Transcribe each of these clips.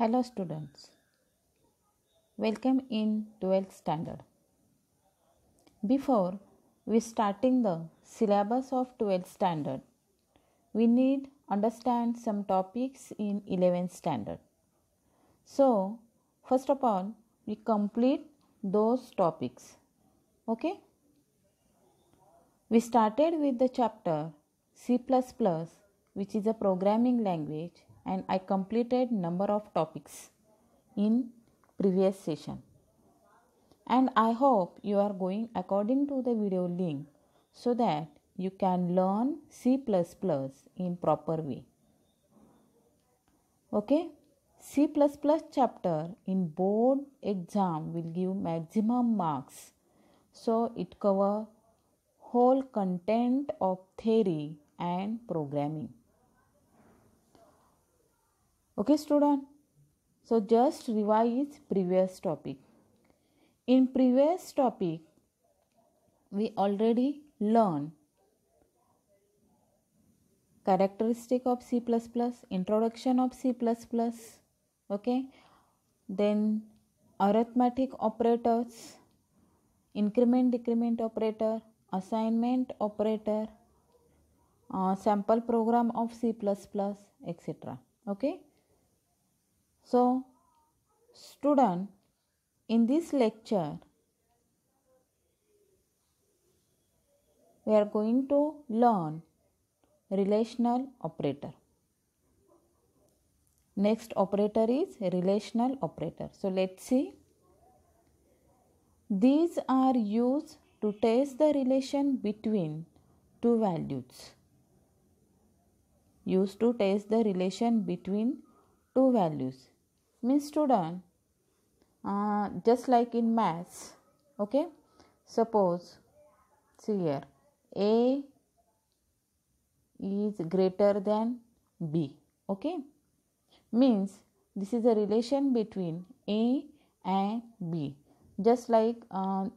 Hello students, welcome in 12th standard. Before we starting the syllabus of 12th standard, we need understand some topics in 11th standard. So, first of all, we complete those topics. Okay? We started with the chapter C++, which is a programming language, and I completed number of topics in previous session. And I hope you are going according to the video link so that you can learn C++ in proper way. Okay? C++ chapter in board exam will give maximum marks. So it cover whole content of theory and programming. Okay student? So just revise previous topic. In previous topic, we already learned characteristic of C++, introduction of C++, okay, then arithmetic operators, increment decrement operator, assignment operator, sample program of C++, etc. Okay. So student, in this lecture we are going to learn relational operator. Next operator is relational operator. So let's see. These are used to test the relation between two values. Used to test the relation between two values. Means student, just like in maths, okay, suppose see here A is greater than B, okay, means this is a relation between A and B, just like A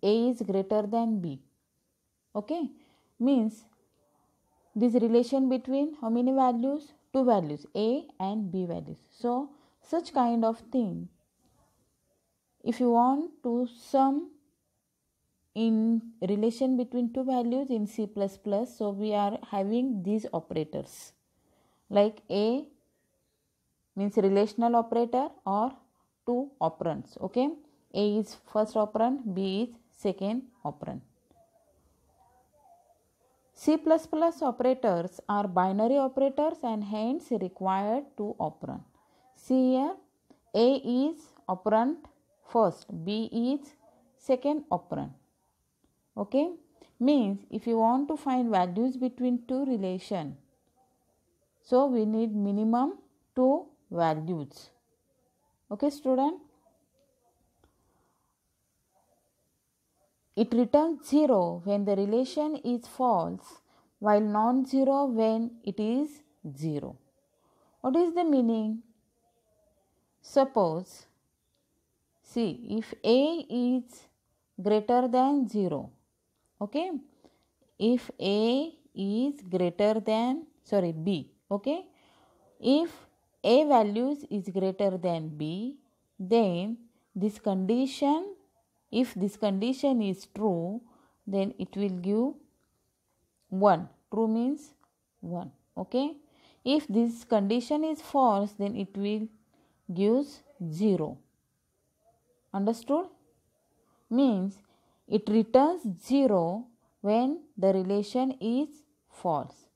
is greater than B, okay, means this relation between how many values? Two values, A and B values. So such kind of thing, if you want to sum in relation between two values in C++, so we are having these operators like A means relational operator or two operands, okay, A is first operand, B is second operand. C++ operators are binary operators and hence required two operand. See here, A is operand first, B is second operand. Okay, means if you want to find values between two relation, so we need minimum two values. Okay student, it returns 0 when the relation is false, while non-zero when it is 0. What is the meaning? Suppose, see, if A is greater than 0, okay, if A is greater than B, okay, if A values is greater than B, then this condition, if this condition is true, then it will give 1. True means 1, okay. If this condition is false, then it will give 0. Understood? Means it returns 0 when the relation is false.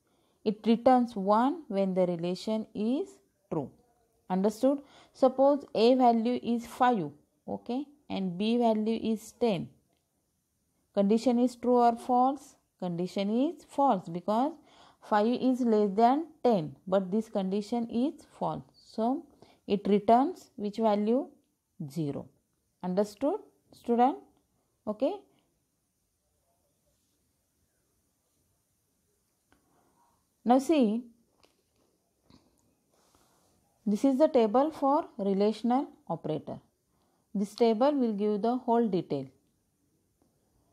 It returns 1 when the relation is true. Understood? Suppose A value is 5, okay, and B value is 10. Condition is true or false? Condition is false because 5 is less than 10, but this condition is false. So it returns which value? 0. Understood student? Okay. Now see, this is the table for relational operator. This table will give the whole detail.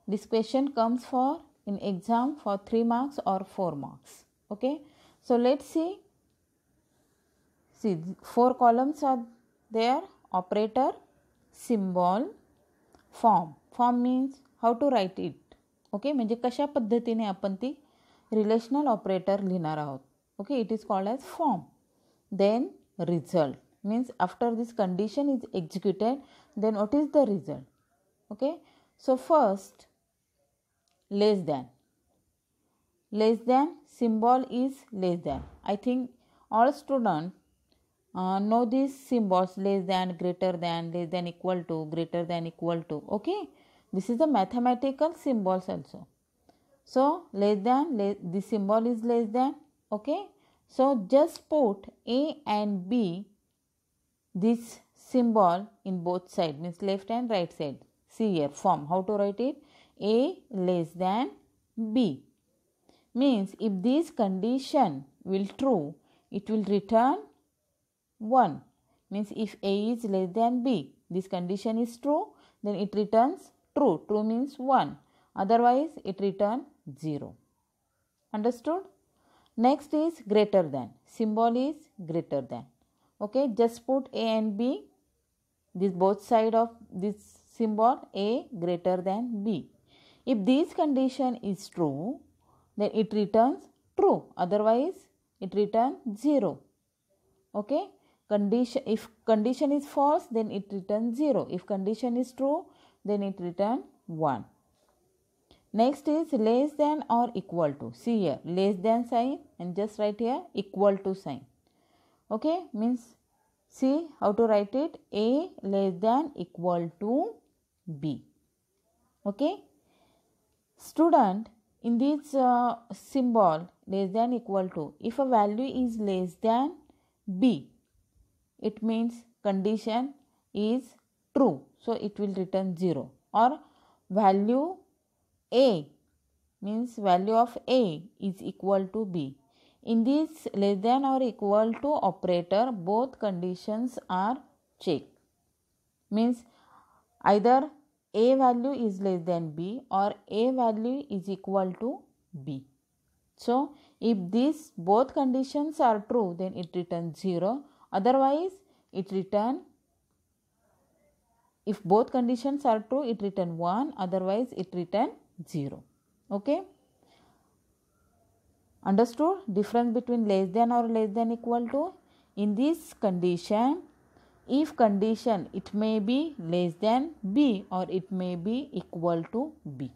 This question comes for in exam for 3 marks or 4 marks. Okay. So let's see. See, 4 columns are there: operator, symbol, form. Form means how to write it. Okay, म्हणजे कशा पद्धतीने आपण ती relational operator लिहिणार आहोत. Okay, it is called as form. Then result means after this condition is executed, then what is the result? Okay, so first, less than symbol is less than. I think all students know these symbols: less than, greater than, less than, equal to, greater than, equal to. Okay, this is the mathematical symbols also. So less than, the symbol is less than. Okay, so just put A and B, this symbol in both sides, means left and right side. See here, form, how to write it? A less than B means if this condition will true, it will return 1. Means if A is less than B, this condition is true, then it returns true. True means 1. Otherwise it returns 0. Understood? Next is greater than. Symbol is greater than. Okay, just put A and B, this both side of this symbol, A greater than B. If this condition is true, then it returns true. Otherwise it returns 0. Okay, if condition is false, then it returns 0. If condition is true, then it returns 1. Next is less than or equal to. See here, less than sign, and just write here equal to sign. Okay, means see how to write it: A less than equal to B. Okay, student, in this symbol less than equal to, if a value is less than B, it means condition is true, so it will return 0. Or value A means value of A is equal to B. In this less than or equal to operator, both conditions are checked. Means either A value is less than B or A value is equal to B. So if these both conditions are true, then it returns 0. Otherwise it return, if both conditions are true, it return 1. Otherwise it return 0. Okay, understood difference between less than or less than equal to? In this condition, if condition, it may be less than B or it may be equal to B.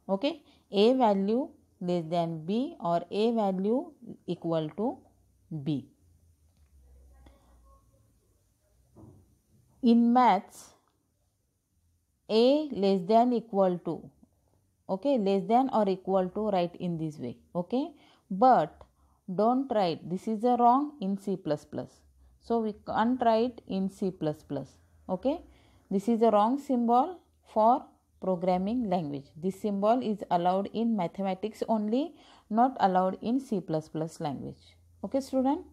Okay, A value less than B or A value equal to B. In maths, A less than equal to, okay, less than or equal to, write in this way. Okay, but don't write, this is a wrong in C++. So we can't write in C++. Okay, this is a wrong symbol for programming language. This symbol is allowed in mathematics only, not allowed in C++ language. Okay, student.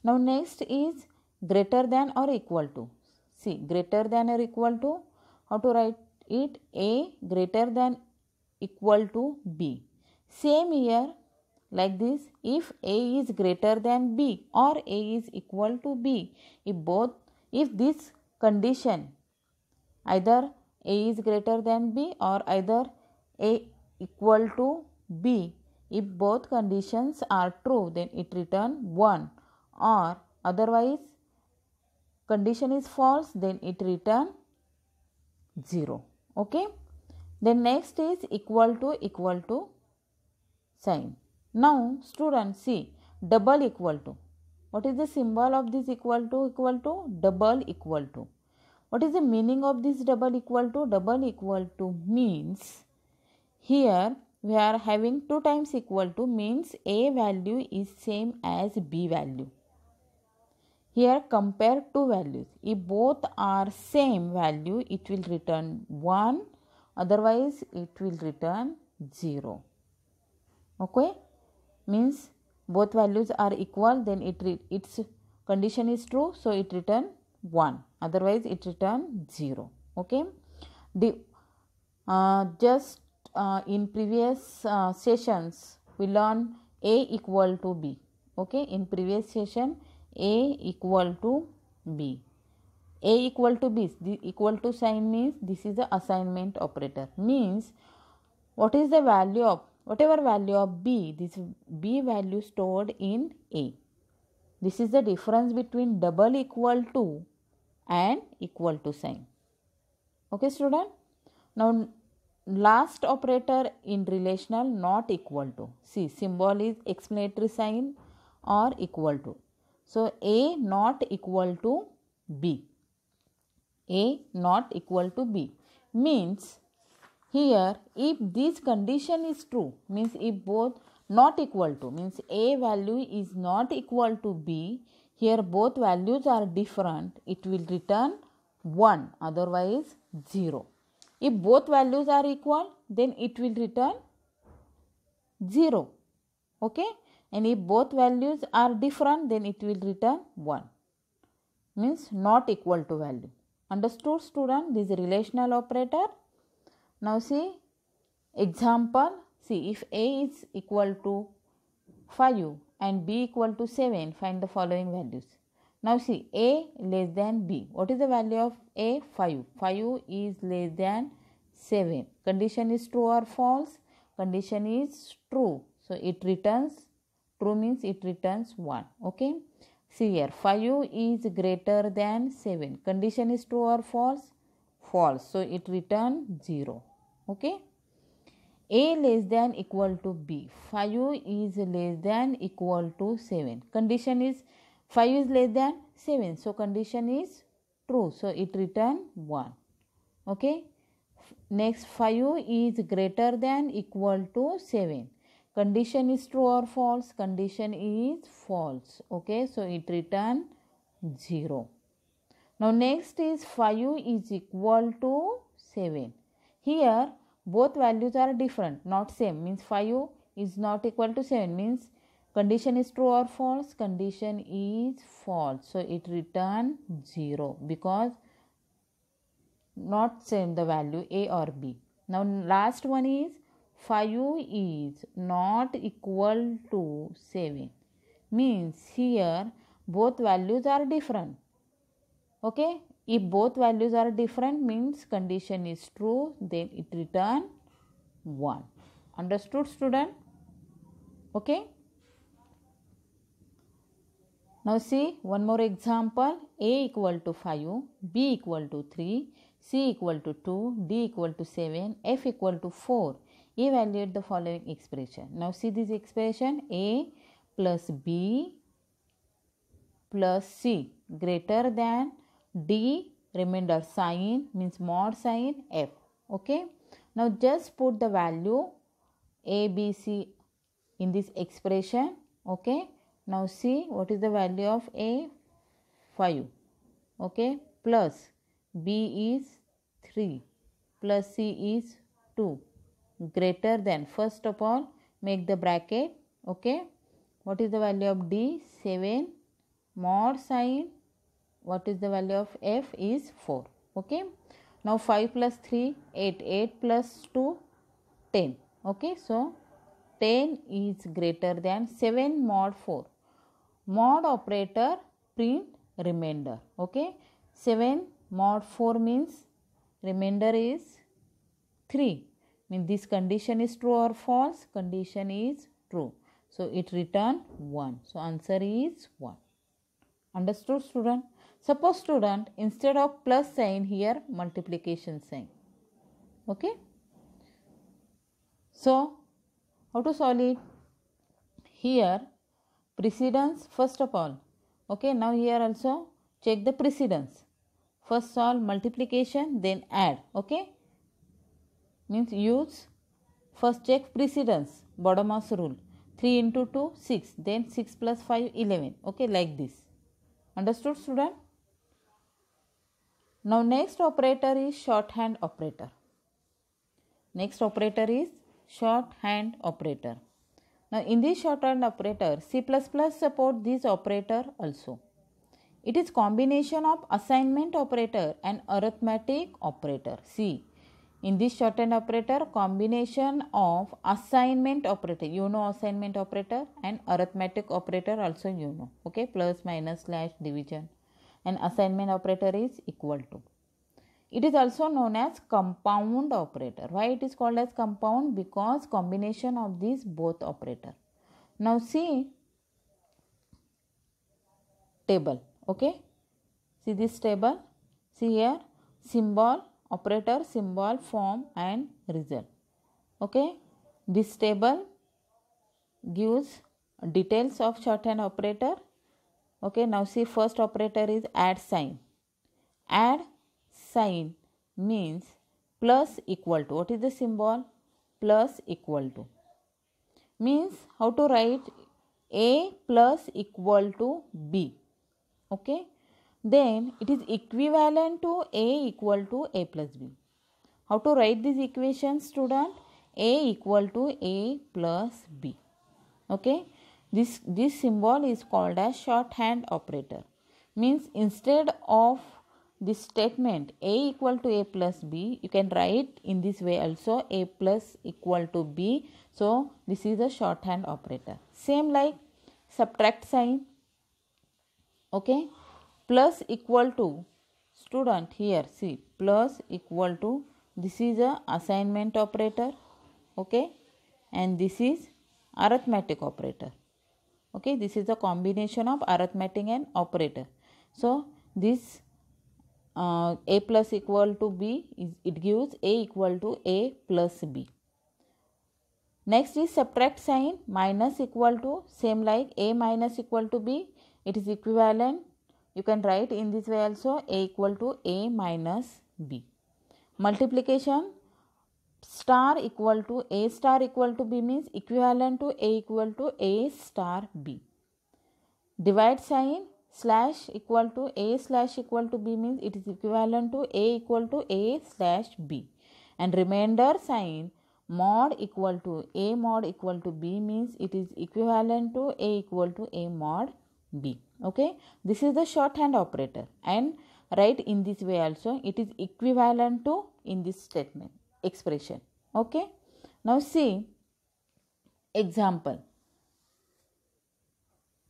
Now next is greater than or equal to. See, greater than or equal to, how to write it? A greater than equal to B. Same here, like this, if A is greater than B or A is equal to B, if this condition, either A is greater than B or either A equal to B, if both conditions are true, then it return 1, or otherwise condition is false, then it return 0. Okay, then next is equal to sign. Now students, see, double equal to. What is the symbol of this equal to? Double equal to. What is the meaning of this double equal to? Double equal to means, here we are having 2 times equal to, means A value is same as B value. Here compare 2 values. If both are same value, it will return 1. Otherwise it will return 0. Okay, means both values are equal, then its condition is true, so it return 1. Otherwise it return 0. Okay, just in previous sessions we learned A equal to B. Okay, in previous session A equal to B. A equal to B, the equal to sign means this is the assignment operator. Means what is the value of, whatever value of B, this B value stored in A. This is the difference between double equal to and equal to sign. Okay student. Now last operator in relational, not equal to. See, symbol is explanatory sign or equal to. So A not equal to B. A not equal to B means here if this condition is true, means if both not equal to, means A value is not equal to B, here both values are different, it will return 1, otherwise 0. If both values are equal, then it will return 0. Okay, and if both values are different, then it will return 1, means not equal to value. Understood student? This is relational operator. Now see example. See, if A is equal to 5 and B equal to 7, find the following values. Now see, A less than B. What is the value of A? 5. 5 is less than 7. Condition is true or false? Condition is true. So it returns, true means it returns 1. Okay. See here, 5 is greater than 7. Condition is true or false? False. So it returns 0. Okay. A less than equal to B. 5 is less than equal to 7. Condition is 5 is less than 7. So condition is true. So it returns 1. Okay. Next, 5 is greater than equal to 7. Condition is true or false? Condition is false. Okay, so it return 0. Now next is 5 is equal to 7. Here both values are different, not same, means 5 is not equal to 7, means condition is true or false? Condition is false. So it return 0 because not same the value A or B. Now last one is 5 is not equal to 7, means here both values are different. Okay, if both values are different means condition is true, then it return 1. Understood student? Okay. Now see one more example. A equal to 5, B equal to 3, C equal to 2, D equal to 7, F equal to 4. Evaluate the following expression. Now see this expression, A plus B plus C greater than D remainder sign, means mod sign F. Okay. Now just put the value A, B, C in this expression. Okay. Now see what is the value of A? 5. Okay. Plus B is 3 plus C is 2 greater than, first of all make the bracket. Okay. What is the value of D? 7 mod sign, what is the value of F is 4. Okay. Now 5 plus 3 8, 8 plus 2 10. Okay. So 10 is greater than 7 mod 4. Mod operator print remainder. Okay. 7 mod 4 means remainder is 3. Means this condition is true or false? Condition is true. So it return 1. So answer is 1. Understood student? Suppose student, instead of plus sign here multiplication sign. Okay. So how to solve it? Here precedence first of all. Okay. Now here also check the precedence. First solve multiplication, then add. Okay. Means use first check precedence, Bottom-house rule. 3 into 2 6, then 6 plus 5 11. Okay, like this. Understood student? Now next operator is shorthand operator. Next operator is shorthand operator. Now in this shorthand operator, C++ support this operator also. It is combination of assignment operator and arithmetic operator. See, In this shorthand operator, combination of assignment operator, you know assignment operator, and arithmetic operator also you know, okay, plus, minus, slash, division, and assignment operator is equal to. It is also known as compound operator. Why it is called as compound? Because combination of these both operator. Now see table, okay, see this table, see here symbol, operator, symbol, form and result, okay. This table gives details of shorthand operator, okay. Now see first operator is add sign. Add sign means plus equal to. What is the symbol? Plus equal to. Means how to write A plus equal to B, okay. Then it is equivalent to A equal to A plus B. How to write this equation, student? A equal to A plus B, okay. This symbol is called as shorthand operator. Means instead of this statement A equal to A plus B, you can write in this way also, A plus equal to B. So this is a shorthand operator. Same like subtract sign, okay. Plus equal to, student here see plus equal to, this is a assignment operator, okay, and this is arithmetic operator, okay. This is a combination of arithmetic and operator. So this A plus equal to B is, it gives A equal to A plus B. Next is subtract sign, minus equal to, same like A minus equal to B, it is equivalent. You can write in this way also, A equal to A minus B. Multiplication, star equal to A star equal to B means equivalent to A equal to A star B. Divide sign, slash equal to A slash equal to B means it is equivalent to A equal to A slash B. And remainder sign, mod equal to A mod equal to B means it is equivalent to A equal to A mod B, okay. This is the shorthand operator, and write in this way also, it is equivalent to in this statement expression, okay. Now see example.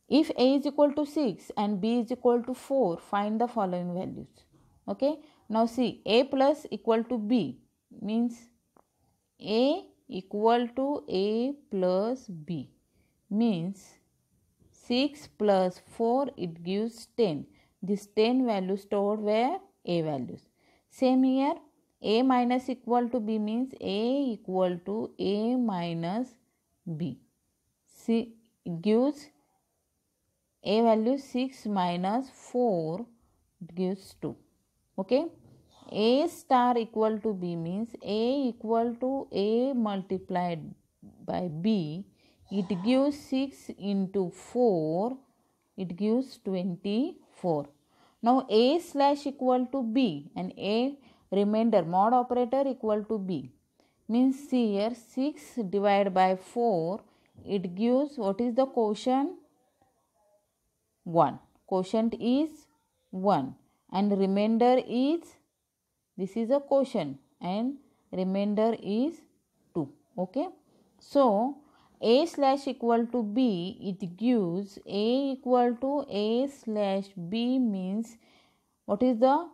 If A is equal to 6 and B is equal to 4, find the following values, okay. Now see A plus equal to B means A equal to A plus B means 6 plus 4, it gives 10. This 10 value stored where? A values. Same here, A minus equal to B means A equal to A minus B. See, it gives A value 6 minus 4, it gives 2. Okay. A star equal to B means A equal to A multiplied by B. It gives 6 into 4, it gives 24. Now A slash equal to B and A remainder mod operator equal to B means see here 6 divided by 4, it gives, what is the quotient? 1. Quotient is 1 and remainder is, this is a quotient and remainder is 2. Okay. So A slash equal to B, it gives A equal to A slash B means what is the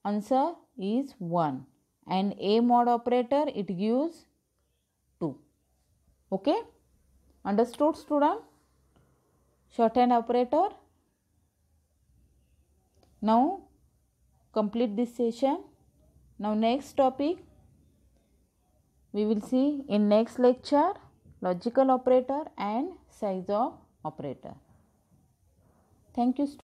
answer is 1 and A mod operator it gives 2. Okay. Understood, student? Shorthand operator. Now complete this session. Now next topic we will see in next lecture, logical operator and size of operator. Thank you, students.